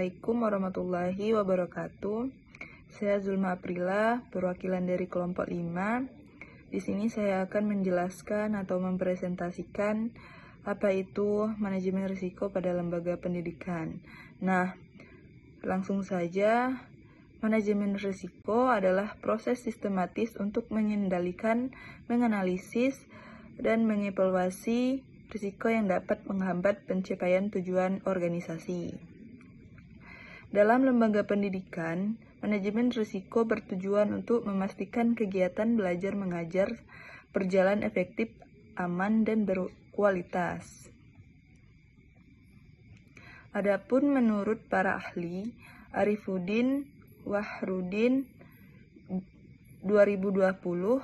Assalamualaikum warahmatullahi wabarakatuh. Saya Zulma Aprila, perwakilan dari kelompok 5. Di sini saya akan menjelaskan atau mempresentasikan apa itu manajemen risiko pada lembaga pendidikan. Nah, langsung saja, manajemen risiko adalah proses sistematis untuk mengendalikan, menganalisis, dan mengevaluasi risiko yang dapat menghambat pencapaian tujuan organisasi. Dalam lembaga pendidikan, manajemen risiko bertujuan untuk memastikan kegiatan belajar mengajar berjalan efektif, aman, dan berkualitas. Adapun menurut para ahli, Arifuddin Wahrudin 2020,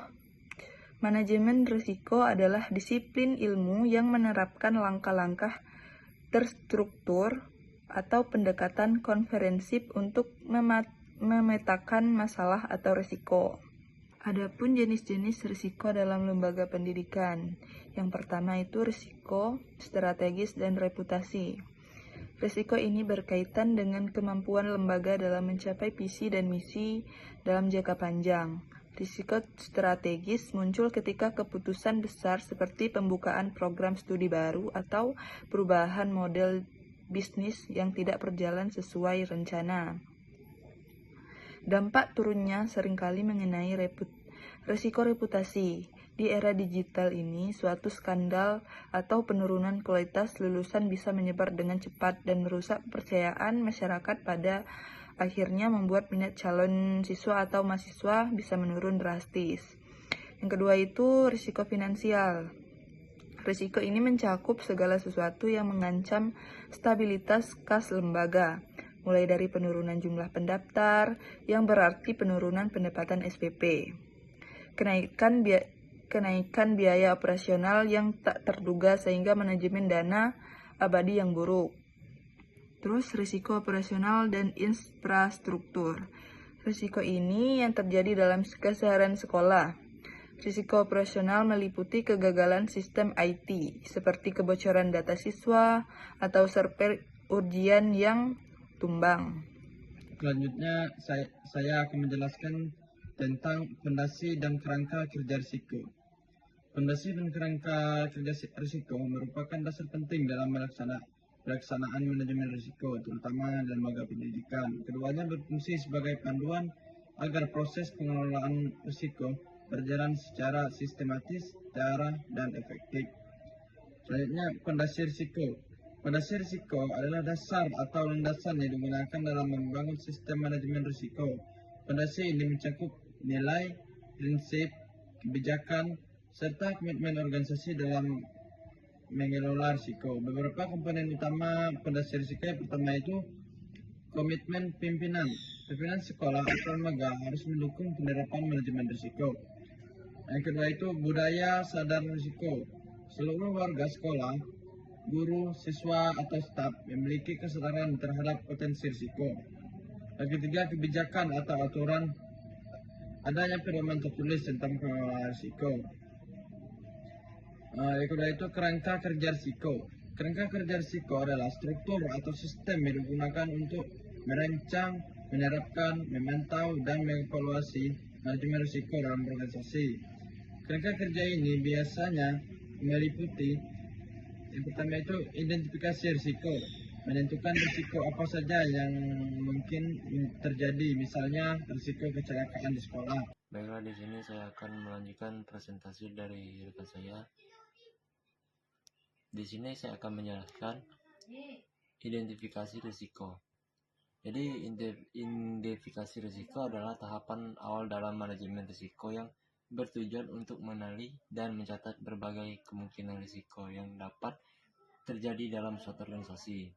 manajemen risiko adalah disiplin ilmu yang menerapkan langkah-langkah terstruktur atau pendekatan komprehensif untuk memetakan masalah atau risiko. Adapun jenis-jenis risiko dalam lembaga pendidikan. Yang pertama itu risiko strategis dan reputasi. Risiko ini berkaitan dengan kemampuan lembaga dalam mencapai visi dan misi dalam jangka panjang. Risiko strategis muncul ketika keputusan besar seperti pembukaan program studi baru atau perubahan model bisnis yang tidak berjalan sesuai rencana. Dampak turunnya seringkali mengenai risiko reputasi. Di era digital ini, suatu skandal atau penurunan kualitas lulusan bisa menyebar dengan cepat dan merusak kepercayaan masyarakat, pada akhirnya membuat minat calon siswa atau mahasiswa bisa menurun drastis. Yang kedua itu risiko finansial. Risiko ini mencakup segala sesuatu yang mengancam stabilitas kas lembaga, mulai dari penurunan jumlah pendaftar, yang berarti penurunan pendapatan SPP, kenaikan biaya operasional yang tak terduga sehingga manajemen dana abadi yang buruk. Terus risiko operasional dan infrastruktur. Risiko ini yang terjadi dalam keseharian sekolah. Risiko operasional meliputi kegagalan sistem IT, seperti kebocoran data siswa atau server ujian yang tumbang. Selanjutnya saya akan menjelaskan tentang fondasi dan kerangka kerja risiko. Fondasi dan kerangka kerja risiko merupakan dasar penting dalam pelaksanaan manajemen risiko, terutama dalam lembaga pendidikan. Keduanya berfungsi sebagai panduan agar proses pengelolaan risiko berjalan secara sistematis, terarah, dan efektif. Selanjutnya, fondasi risiko. Fondasi risiko adalah dasar atau landasan yang digunakan dalam membangun sistem manajemen risiko. Fondasi ini mencakup nilai, prinsip, kebijakan, serta komitmen organisasi dalam mengelola risiko. Beberapa komponen utama fondasi risiko yang pertama itu komitmen pimpinan. Pimpinan sekolah atau lembaga harus mendukung penerapan manajemen risiko. Yang kedua itu budaya sadar risiko. Seluruh warga sekolah, guru, siswa, atau staf memiliki kesadaran terhadap potensi risiko. Yang ketiga, kebijakan atau aturan. Adanya pedoman tertulis tentang pengelolaan risiko. Yang kedua itu kerangka kerja risiko. Kerangka kerja risiko adalah struktur atau sistem yang digunakan untuk merancang, menerapkan, memantau, dan mengevaluasi manajemen risiko dalam organisasi. Kerangka kerja ini biasanya meliputi yang pertama itu identifikasi risiko, menentukan risiko apa saja yang mungkin terjadi, misalnya risiko kecelakaan di sekolah. Baiklah, di sini saya akan melanjutkan presentasi dari rekan saya. Di sini saya akan menjelaskan identifikasi risiko. Jadi identifikasi risiko adalah tahapan awal dalam manajemen risiko yang bertujuan untuk mengenali dan mencatat berbagai kemungkinan risiko yang dapat terjadi dalam suatu organisasi,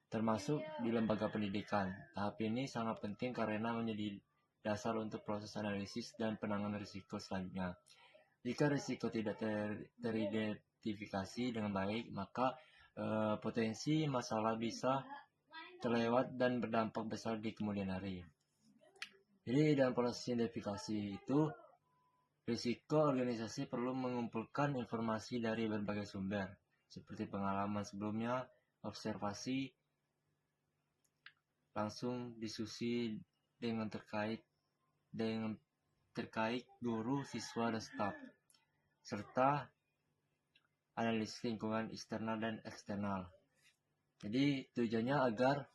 termasuk di lembaga pendidikan. Tahap ini sangat penting karena menjadi dasar untuk proses analisis dan penanganan risiko selanjutnya. Jika risiko tidak teridentifikasi dengan baik, maka potensi masalah bisa terlewat dan berdampak besar di kemudian hari. Jadi dalam proses identifikasi itu, risiko organisasi perlu mengumpulkan informasi dari berbagai sumber, seperti pengalaman sebelumnya, observasi, langsung diskusi dengan terkait guru, siswa, dan staf, serta analisis lingkungan eksternal dan eksternal. Jadi tujuannya agar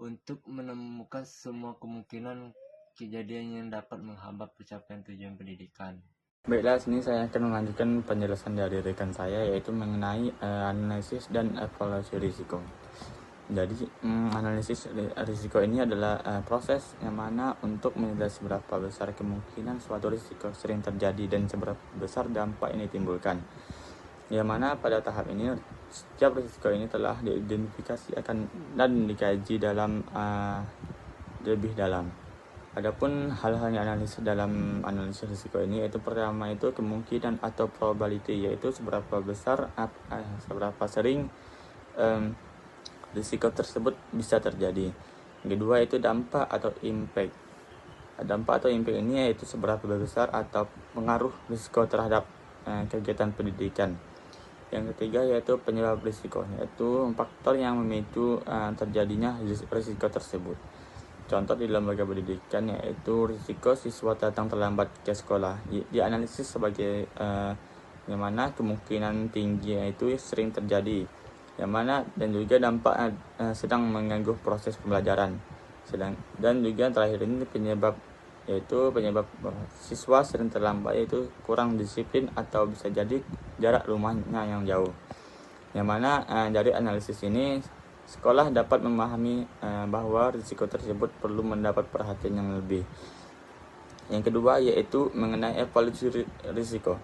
untuk menemukan semua kemungkinan kejadian yang dapat menghambat pencapaian tujuan pendidikan. Baiklah, sini saya akan melanjutkan penjelasan dari rekan saya, yaitu mengenai analisis dan evaluasi risiko. Jadi analisis risiko ini adalah proses yang mana untuk menilai seberapa besar kemungkinan suatu risiko sering terjadi dan seberapa besar dampak ini timbulkan. Yang mana pada tahap ini setiap risiko ini telah diidentifikasi dan dikaji dalam lebih dalam. Adapun hal-hal yang analisis dalam analisis risiko ini, yaitu pertama itu kemungkinan atau probability, yaitu seberapa sering risiko tersebut bisa terjadi. Yang kedua itu dampak atau impact. Dampak atau impact ini yaitu seberapa besar atau pengaruh risiko terhadap kegiatan pendidikan. Yang ketiga yaitu penyebab risiko, yaitu faktor yang memicu terjadinya risiko tersebut. Contoh di lembaga pendidikan yaitu risiko siswa datang terlambat ke sekolah dianalisis sebagai yang mana kemungkinan tinggi itu sering terjadi, yang mana dan juga dampak sedang mengganggu proses pembelajaran. Dan juga terakhir ini penyebab siswa sering terlambat, yaitu kurang disiplin atau bisa jadi jarak rumahnya yang jauh. Yang mana dari analisis ini sekolah dapat memahami bahwa risiko tersebut perlu mendapat perhatian yang lebih. Yang kedua yaitu mengenai evaluasi risiko.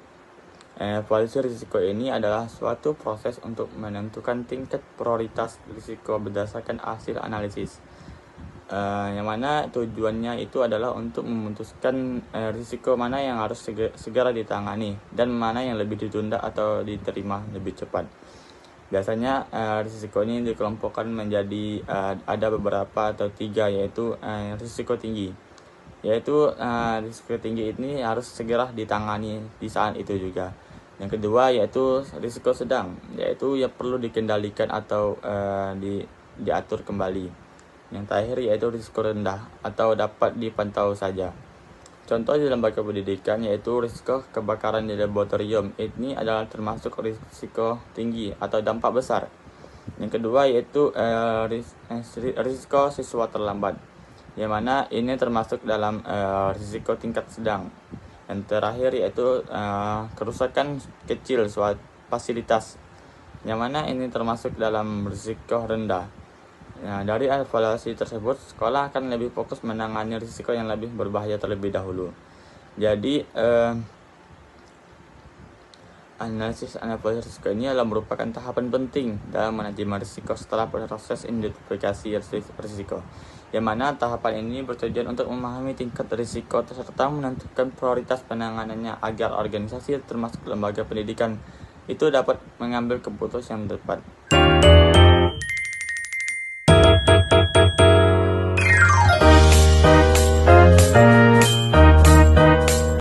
Evaluasi risiko ini adalah suatu proses untuk menentukan tingkat prioritas risiko berdasarkan hasil analisis. Yang mana tujuannya itu adalah untuk memutuskan risiko mana yang harus segera ditangani dan mana yang lebih ditunda atau diterima lebih cepat. Biasanya risiko ini dikelompokkan menjadi ada beberapa atau 3, yaitu risiko tinggi. Yaitu risiko tinggi ini harus segera ditangani di saat itu juga. Yang kedua yaitu risiko sedang, yaitu yang perlu dikendalikan atau diatur kembali. Yang terakhir yaitu risiko rendah atau dapat dipantau saja. Contoh di lembaga pendidikan yaitu risiko kebakaran di laboratorium. Ini adalah termasuk risiko tinggi atau dampak besar. Yang kedua yaitu risiko siswa terlambat, yang mana ini termasuk dalam risiko tingkat sedang. Yang terakhir yaitu kerusakan kecil suatu fasilitas, yang mana ini termasuk dalam risiko rendah. Nah, dari evaluasi tersebut, sekolah akan lebih fokus menangani risiko yang lebih berbahaya terlebih dahulu. Jadi, analisis evaluasi risiko ini adalah merupakan tahapan penting dalam manajemen risiko setelah proses identifikasi risiko. Yang mana tahapan ini bertujuan untuk memahami tingkat risiko serta menentukan prioritas penanganannya agar organisasi termasuk lembaga pendidikan itu dapat mengambil keputusan yang tepat.